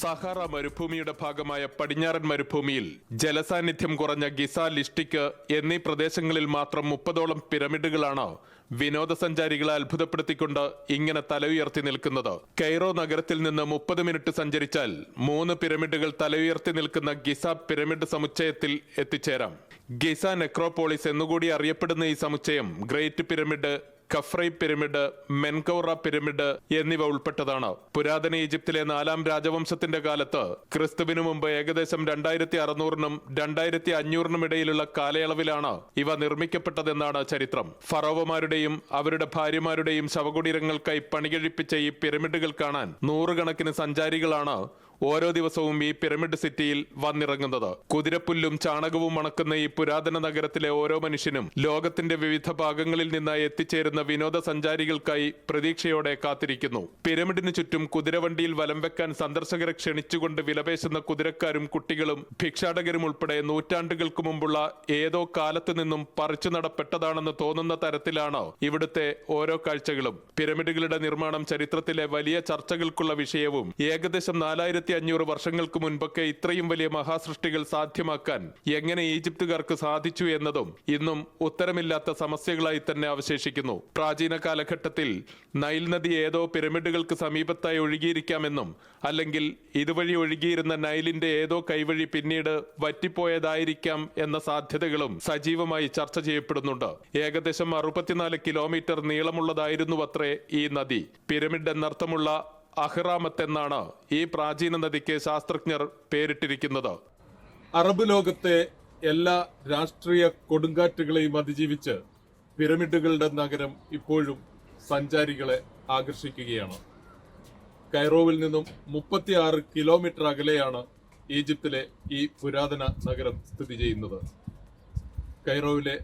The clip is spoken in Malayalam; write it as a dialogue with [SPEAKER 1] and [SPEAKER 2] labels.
[SPEAKER 1] സഹാറ മരുഭൂമിയുടെ ഭാഗമായ പടിഞ്ഞാറൻ മരുഭൂമിയിൽ ജലസാന്നിധ്യം കുറഞ്ഞ ഗിസ, ലിഷ്ടിക് എന്നീ പ്രദേശങ്ങളിൽ മാത്രം 30ഓളം പിരമിഡുകളാണ് വിനോദസഞ്ചാരികളെ അത്ഭുതപ്പെടുത്തിക്കൊണ്ട് ഇങ്ങനെ തലയുയർത്തി നിൽക്കുന്നത്. കൈറോ നഗരത്തിൽ നിന്ന് 30 മിനിറ്റ് സഞ്ചരിച്ചാൽ 3 പിരമിഡുകൾ തലയുയർത്തി നിൽക്കുന്ന ഗിസ പിരമിഡ് സമുച്ചയത്തിൽ എത്തിച്ചേരാം. ഗിസ നെക്രോപോളിസ് എന്നുകൂടി അറിയപ്പെടുന്ന ഈ സമുച്ചയം ഗ്രേറ്റ് പിരമിഡ്, ഖഫ്രൈ പിരമിഡ്, മെൻകൗറ പിരമിഡ് എന്നിവ ഉൾപ്പെട്ടതാണ്. പുരാതന ഈജിപ്തിലെ 4ാം രാജവംശത്തിന്റെ കാലത്ത് ക്രിസ്തുവിനു മുമ്പ് ഏകദേശം 2600നും 2500നും ഇടയിലുള്ള കാലയളവിലാണ് ഇവ നിർമ്മിക്കപ്പെട്ടതെന്നാണ് ചരിത്രം. ഫറോവമാരുടെയും അവരുടെ ഭാര്യമാരുടെയും ശവകുടീരങ്ങൾക്കായി പണികഴിപ്പിച്ച ഈ പിരമിഡുകൾ കാണാൻ നൂറുകണക്കിന് സഞ്ചാരികളാണ് ഓരോ ദിവസവും ഈ പിരമിഡ് സിറ്റിയിൽ വന്നിറങ്ങുന്നത്. കുതിരപ്പുല്ലും ചാണകവും മണക്കുന്ന ഈ പുരാതന നഗരത്തിലെ ഓരോ മനുഷ്യനും ലോകത്തിന്റെ വിവിധ ഭാഗങ്ങളിൽ നിന്നായി എത്തിച്ചേരുന്ന വിനോദസഞ്ചാരികൾക്കായി പ്രതീക്ഷയോടെ കാത്തിരിക്കുന്നു. പിരമിഡിന് ചുറ്റും കുതിരവണ്ടിയിൽ വലം വെക്കാൻ സന്ദർശകരെ ക്ഷണിച്ചുകൊണ്ട് വിലപേശുന്ന കുതിരക്കാരും കുട്ടികളും ഭിക്ഷാടകരും ഉൾപ്പെടെ നൂറ്റാണ്ടുകൾക്ക് മുമ്പുള്ള ഏതോ കാലത്ത് നിന്നും പറിച്ചു നടപ്പെട്ടതാണെന്ന് തോന്നുന്ന തരത്തിലാണ് ഇവിടുത്തെ ഓരോ കാഴ്ചകളും. പിരമിഡുകളുടെ നിർമ്മാണം ചരിത്രത്തിലെ വലിയ ചർച്ചകൾക്കുള്ള വിഷയവും ഏകദേശം 4500 വർഷങ്ങൾക്ക് മുൻപൊക്കെ ഇത്രയും വലിയ മഹാസൃഷ്ടികൾ സാധ്യമാക്കാൻ എങ്ങനെ ഈജിപ്തുകാർക്ക് സാധിച്ചു എന്നതും ഇന്നും ഉത്തരമില്ലാത്ത സമസ്യകളായി തന്നെ അവശേഷിക്കുന്നു. പ്രാചീന കാലഘട്ടത്തിൽ നൈൽ നദി ഏതോ പിരമിഡുകൾക്ക് സമീപത്തായി ഒഴുകിയിരിക്കാമെന്നും അല്ലെങ്കിൽ ഇതുവഴി ഒഴുകിയിരുന്ന നൈലിന്റെ ഏതോ കൈവഴി പിന്നീട് വറ്റിപ്പോയതായിരിക്കാം എന്ന സാധ്യതകളും സജീവമായി ചർച്ച ചെയ്യപ്പെടുന്നുണ്ട്. ഏകദേശം 64 കിലോമീറ്റർ നീളമുള്ളതായിരുന്നുവത്രേ ഈ നദി. പിരമിഡ് എന്നർത്ഥമുള്ള അഹ്റാമത്ത് എന്നാണ് ഈ പ്രാചീന നദിക്ക് ശാസ്ത്രജ്ഞർ പേരിട്ടിരിക്കുന്നത്.
[SPEAKER 2] അറബ് ലോകത്തെ എല്ലാ രാഷ്ട്രീയ കൊടുങ്കാറ്റുകളെയും അതിജീവിച്ച് പിരമിഡുകളുടെ നഗരം ഇപ്പോഴും സഞ്ചാരികളെ ആകർഷിക്കുകയാണ്. കൈറോവിൽ നിന്നും 36 കിലോമീറ്റർ അകലെയാണ് ഈജിപ്തിലെ ഈ പുരാതന നഗരം സ്ഥിതി ചെയ്യുന്നത്. കൈറോവിലെ